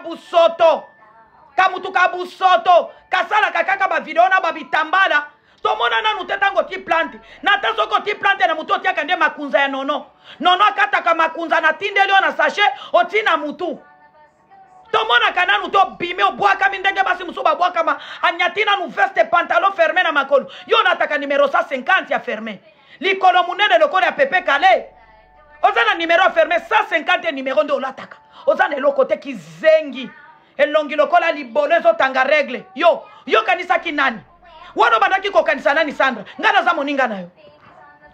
busoto. Kamutu ka busoto. Kasala kakaka ba video na ba bitambala. Tomona na nutetango ti plante. Na tasoko ti plante na mutu otiaka nde makunza ya nono. Nono akataka makunza na tindelio na sachet otina mutu. Tomona kananu to bime obwaka mindenge basi musuba bwaka ma anyatina nu veste pantalon fermé na makolo. Yo nataka numéro 150 ya fermé. Likolo munene lokolo ya pepe kale. Ozana numéro fermé 150 numéro ndo olataka. Ozana lokote kizengi. Elongi lokola libolezo tanga regle. Yo kanisa kinani. Wano bandaki ko kanisa nani Sandra. Ngana za moninga nayo.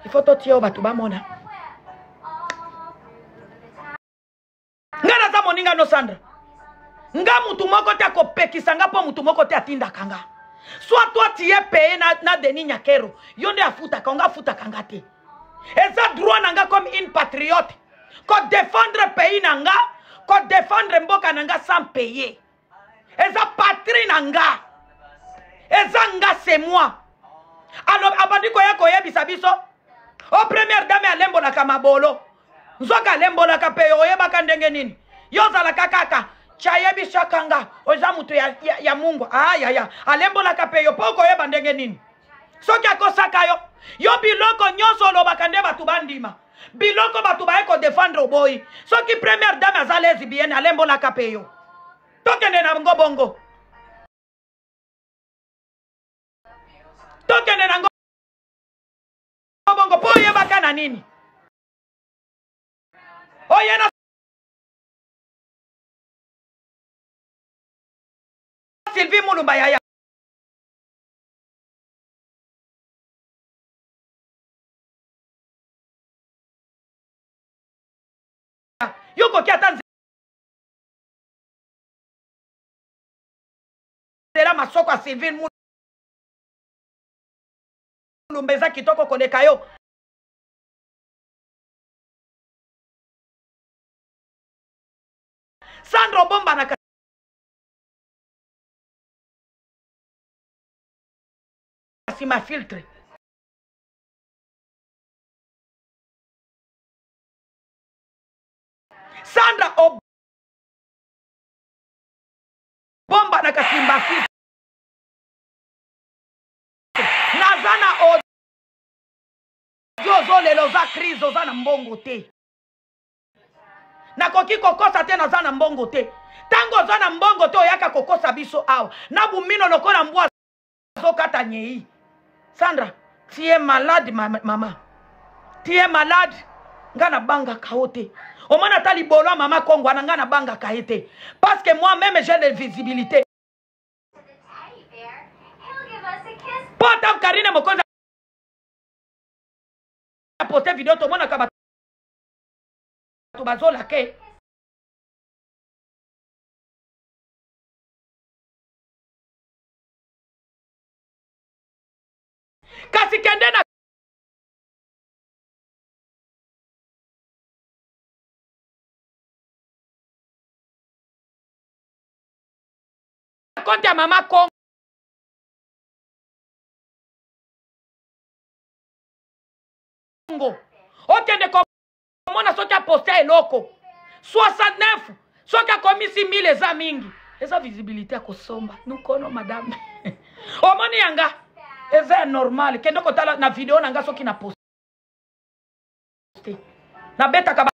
Ifoto tiyo batu bamona. Ngana za moninga no Sandra. Nga mutu moko te akopekisa nga po mutu moko te atindaka nga. Soit toi tu es payé na Denis Nyakero. Yonde afutaka nga afutaka nga te. Eza droit na nga comme une patriote. Ko défendre pays na nga, ko défendre mboka na nga sans payer. Eza patrie na nga. Eza nga c'est moi. Alors abandi ko ya bisabiso. O première dame alembo na kamabolo. Nzoka alembo na kapeyo oyeba ndenge nini. Yozala kakaka. Chayebi shakanga oza mutu ya Mungu ya alembo la kapeyo poko yeba ndenge nini soki akosaka yo biloko nyonso lobaka nde batu bandima biloko batu baye ko défendre boyi soki première dame aza lesbienne alembo la kapeyo tokende na ngobongo tokende na ngobongo po yebaka na nini oyena Sylvie Mulumba yaya. Yoko kiata nzela masoko a Sylvie Mulumba eza kitoko koleka yo. Sandro Bomba na ma filtre. Sandra Bomba na kasimba filtre. Nazana Jozo lelo za krizo za na mbongo te. Na koki kokosa te nazana mbongo te. Tango za na mbongo te oyaka kokosa biso awa. Na bumino lokola mbwa zokata nyei. Sandra, tu es malade, maman. Tu es malade. Ngana banga kaote. Omana tali bolo maman Congo ngana banga kaete. Parce que moi-même j'ai de visibilité. Potam Karine Mokonza a posté vidéo tout le monde a kabat. Tu bazola ke. Kasi kende na konti ya mama Congo okende komona soki aposte eloko 69 soki akomisi 1000 eza mingi eza visibilité ya kosomba nukono madame omoni yanga eza normal kende kotala na video nanga soki na poste na betaka ba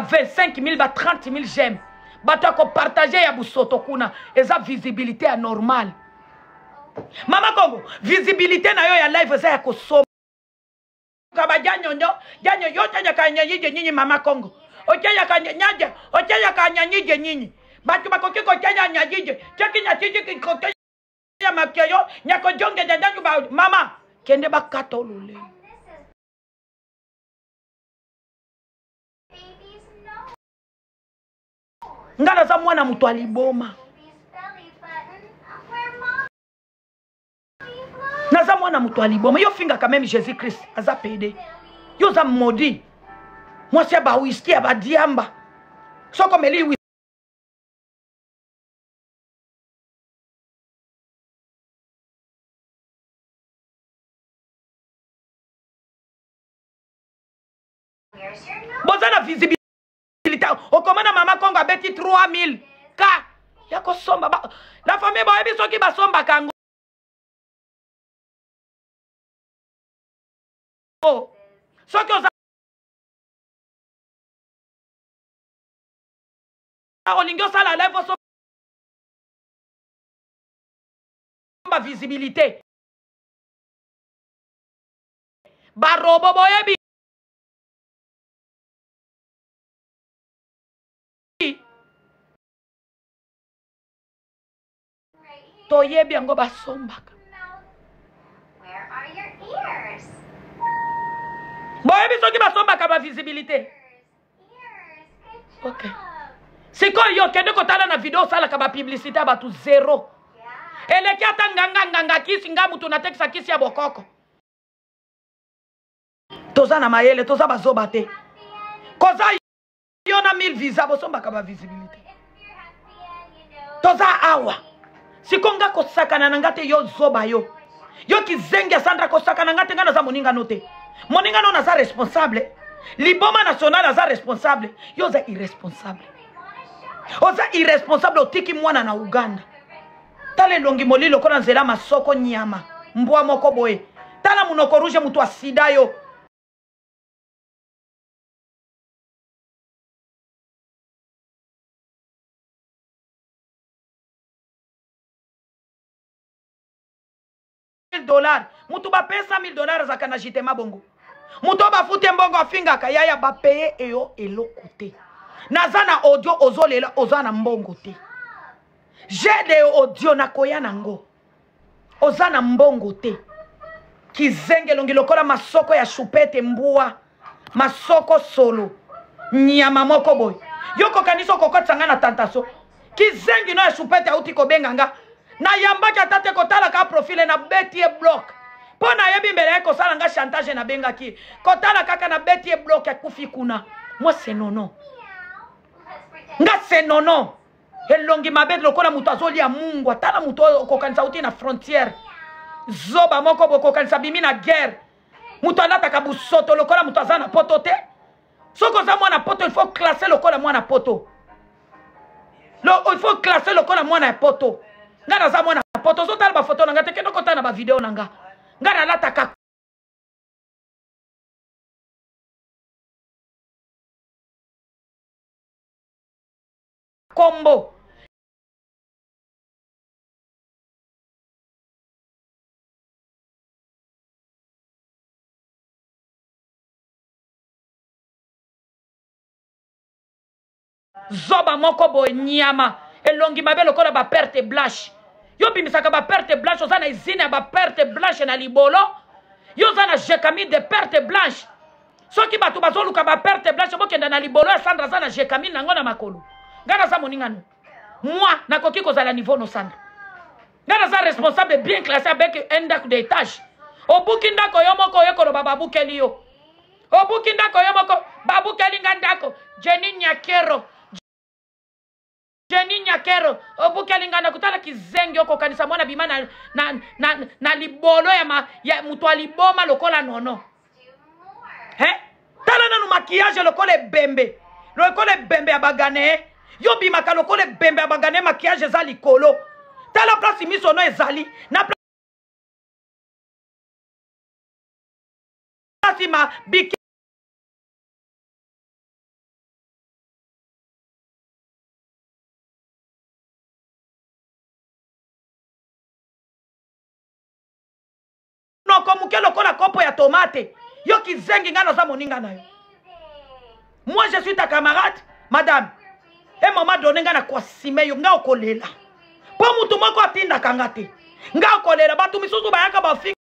25000 ba 30000 j'aime bato ko partager ya busoto kuna eza visibilité ya normal mama Congo visibilité na yo ya live eza ya kosomba kaba janyo yote ya kanyanyije nyinyi mama Congo ocheya kanyanyaje ocheya kanyanyije nyinyi batu bakoki ko chenya nyanyije cheki nyachije kikote ya makeyo nyako jonge janjanyu ba mama kende bakata olule ngana za mwana mutu aliboma naza mwana mutu aliboma yo finga quand même Jésus Christ aza pede yo za modi moi c'est ba whisky ba diamba soko meli whisky bozana visibilité okomana mama Congo abeti 3000 ka ya kosomba la famille boyebi soki basomba kango soki oza olingi osala live osomba visibilité barobo boyebi toyebi yango basombaka boyebi soki basombaka ba visibilité. Ok, sikoyo yo kende kotala na video osalaka ba publicité batu zero eleki ata nganga kisi nga mutu natekisa kisi ya bokoko toza na mayele toza bazoba te koza yo na 1000 visa bosombaka ba visibilité toza awa sikonga kosakana na ngate yo zoba yo kizenge Sandra kosakana ngate nga naza moninga no te moninga no naza responsable liboma national naza responsable yo za irresponsable oza irresponsable otiki mwana na Uganda tala longi molilo kona nzela masoko nyama mbwa moko boye tala munoko rouge mutu asida yo $1000 mutu ba pesa $1000 zakana jitema bongo mutu ba fute mbongo afingaka yaya ba paye eyo eloko naza na audio ozolela oza na mbongo te j'ai de audio na koya nango oza na mbongo te kizenge longi lokola masoko ya chupete mbua masoko solo nyama moko boy yoko kaniso kokotsanga na tantaso kizenge no ya chupete auti kobenga nga na yambaki atate kotala ka profile na betie block pona yebi mbele yako sala nga chantage na benga ki kotala kaka na betie block ya kufi kuna moi c'est nono nga c'est nono elongi mabet lokola mutu azoli ya mungu atala mutu kokanisa uti na frontière zoba moko bokokanisa bimi na guerre mutu alataka busoto lokola mutu aza na poto te soko za mwana poto il faut classer lokola mwana poto il faut classer lokola mwana poto nga naza mwana poto zotala ba photo nanga te kendo kota na ba video nanga nga nalataka kombo zoba moko boy nyama elongi mabe lokola ba perte blanche yo bimisaka ba perte blanche oza na izine ya ba perte blanche na libolo yo oza na jekami de perte blanche soki bato bazoluka ba perte blanche bokenda na libolo ya Sandra aza na jekami nango na makolo nga naza moningano moi nakoki kozala niveau no Sandra nga naza responsable bien classé avec un ndako d'étage obuki ndako yo moko oyekoloba babukeli yo obuki ndako yo moko babukeli nga ndako Jenny Nyakero obukeli nga nakutala kizenge oko kanisa mwana bima na libolo ya mutu aliboma lokola nono tala nanu maquillage lokola ebembe ya bagane yo bimaka lokola ebembe ya bagane maquillage eza likolo tala place miso no ezali na place ma biki komuke lokola kopo ya tomate yo kizengi nga naza moninga na yo moi je suis ta camarade madame et maman donné nga na kwasime yo nga okolela po mutu moko atindaka nga te nga okolela batu misusu bayaka bafinga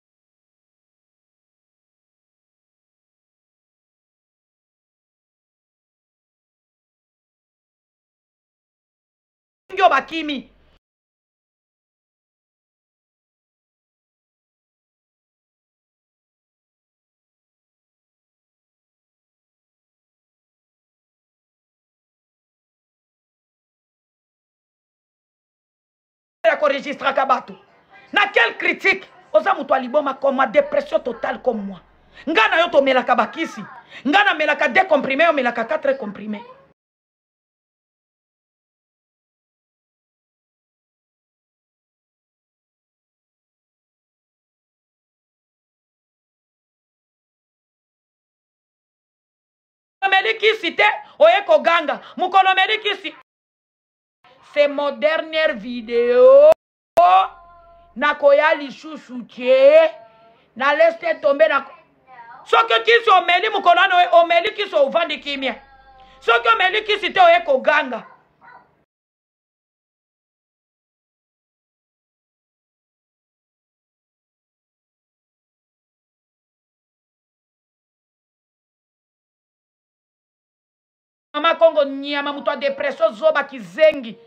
yo bakimi ya koregistraka bato na quelle critique oza mutu aliboma comme ma dépression totale comme moi nga na yo tomelaka bakisi nga na melaka 2 comprimés yo melaka 4 comprimés omeli kisi te oye koganga mokolo omeli kisi. C'est mon dernière vidéo na koya lisusu tie na laisse tomber na soki kisi omeli mokolo wana omeli kisi ovandi kimia soki omeli kisi te oye koganga. Mama Kongo nyama mutu a depression zoba kizengi.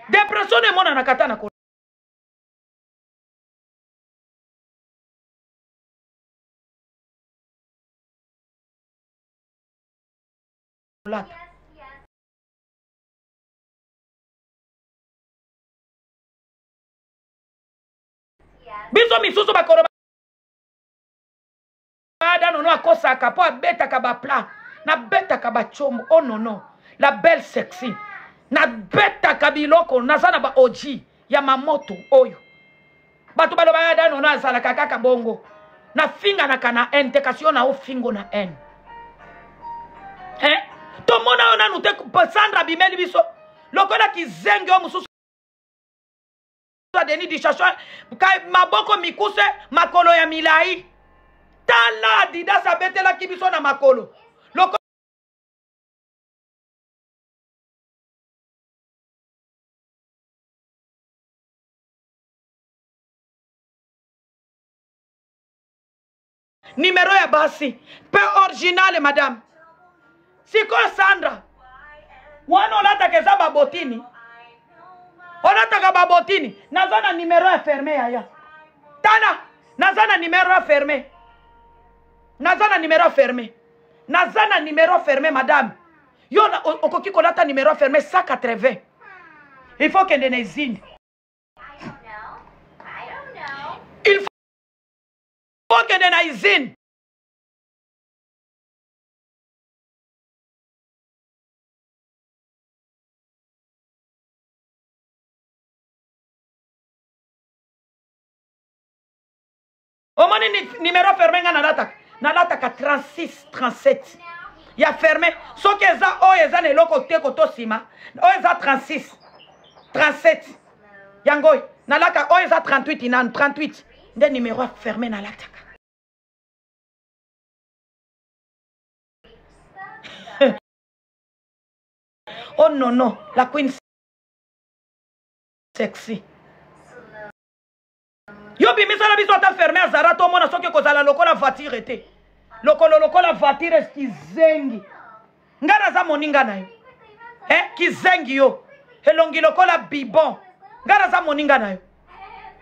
Depression ne mona nakata na kolata. Biso misusu bakoro bada nono akosaka po abetaka ba plat na betaka ba chomo. Oh non non, la belle sexy na betaka biloko nazana ba oji ya mamoto oyo batu balo bada nono azala kaka bongo na finga na kana intekasyon na o fingo na en to mona ona nute Sandra bimeli biso lokola kizengi o mususu Denis Dichacho maboko mikuse makolo ya milai tala Adidas abetela kibiso na makolo loko numéro ya basi pe original madame siko Sandra wana olataka eza babotini olataka babotini nazana numéro ya fermé aya tala nazana numéro ya fermé nazana numéro fermé nazana numéro fermé madame yo okoki kolata numéro fermé 180 il faut kende na izini il faut kende na izini omoni numéro fermé nga nalataka 36 37 ya fermé soki eza oyo eza na eloko te kotosima oyo eza 36 37 yango nalaka oyo eza 38 inano 38 nde numéro fermé nalataka oh non non la queen sexy yo bimisala biso ata fermé azara to mona soki kozala lokola voiture te lokola voiture kizengi nga naza moninga na yo kizengi yo elongi lokola bibon nga naza moninga na yo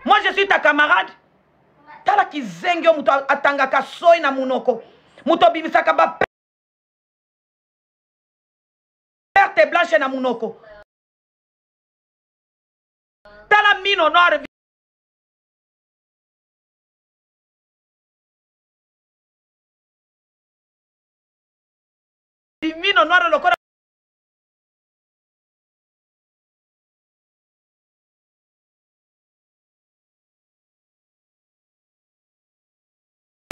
moi je suis ta camarade tala kizengi yo mutu atangaka soi na munoko mutu obimisaka ba perte blanche na munoko tala mino noire mino noire lokola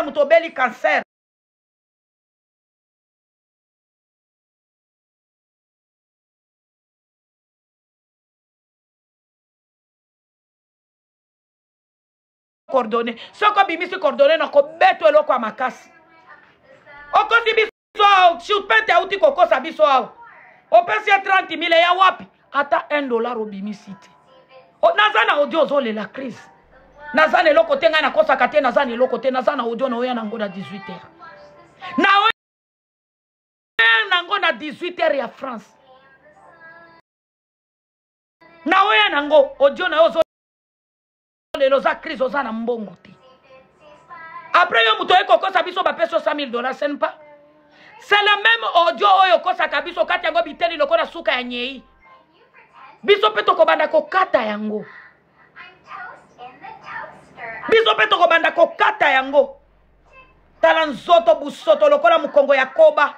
mutu obeli cancer coordonné soko bimisi coordonné na kobeto eloko ya makasi okosi biso chupete auti kokosa biso awa opesi ya 30 000 ya wapi ata $1 obimisi te naza na audio ozolela crise naza na eloko te ngai nakosaka te naza na eloko te naza na audio na oya nango na 18h na oya nango na 18h ya France na oya nango audio na yo lelo za crise oza na mbongo te après yo muto ekokosa biso bapesi $100 000 c'est pas c'est le même audio oyo kosaka biso kati yango biteli lokola suka ya nyei biso pe tokobanda kokata yango biso pe tokobanda kokata yango tala nzoto busoto lokola mukongo ya koba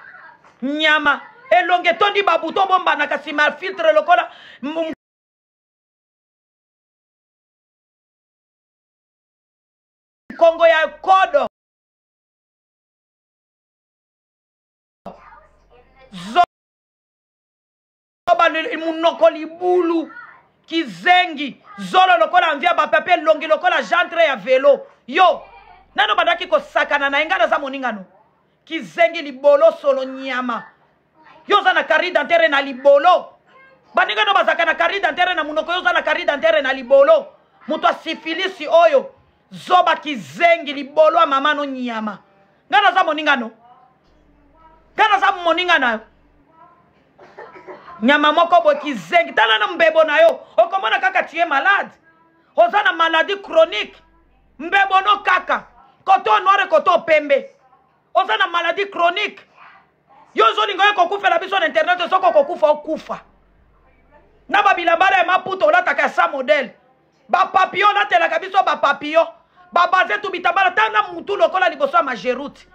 nyama elonge tondi babuto bombana kasi ma filtre lokola Kongo ya kodo zoba munoko libulu kizengi zolo lokola mvia bapepe longi lokola jantre ya velo yo nano bandaki kosakana na engana za moningano kizengi libolo solo nyama yo za na kari dantere na libolo baningano bazaka na kari dantere na munoko yo za na kari dantere na libolo muto asifilisi oyo zoba kizengi libolo mama no nyama ngana za moningano nyama moko bo kizengi tala na mbebo na yo okomona kaka tie malade oza na maladie chronique mbebo no kaka koto noire koto pembe oza na maladie chronique yo zolingo yo kokufela biso na internet soko kokufa okufa na babilambala ya maputo olataka sa modèle bapapillon olatelaka biso bapapillon babaze tu bitambala tana mutu lokola liboso ya majeroute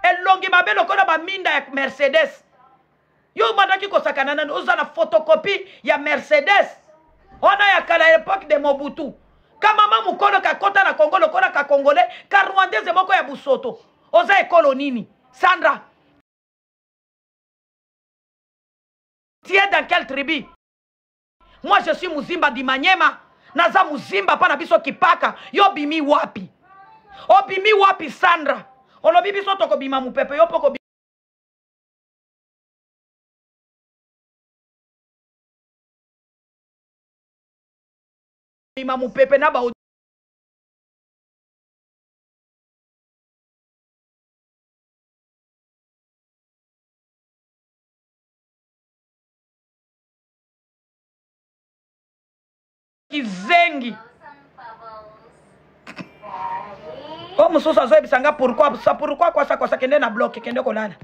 elongi mabe lokola baminda ya Mercedes yo bandaki kosakana nani oza na photocopie ya Mercedes ona ya kala époque de Mobutu ka mama mukolo kakota na Congo lokola ka congolais ka rwandaise moko ya busoto oza ekolo nini Sandra tu es dans quelle tribu? Moi je suis Muzimba di Manyema naza Muzimba pa na biso kipaka yo bimi wapi obimi wapi Sandra olobi biso toko bima mupepe yo poko bima mupepe na ba kizengi oh mususa zo ebisanga pourquoi kwa sa kende na bloc kende kolala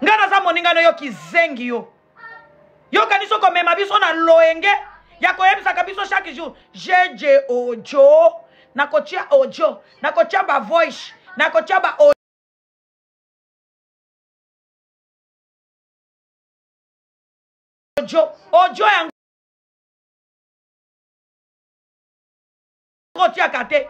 ngana za moningano yo kizengi yo kaniso komema biso na loenge ya koyebisaka biso chaque jour jeje audio nakotia audio nakotia ba voice nakotia ba audio ya kotia kate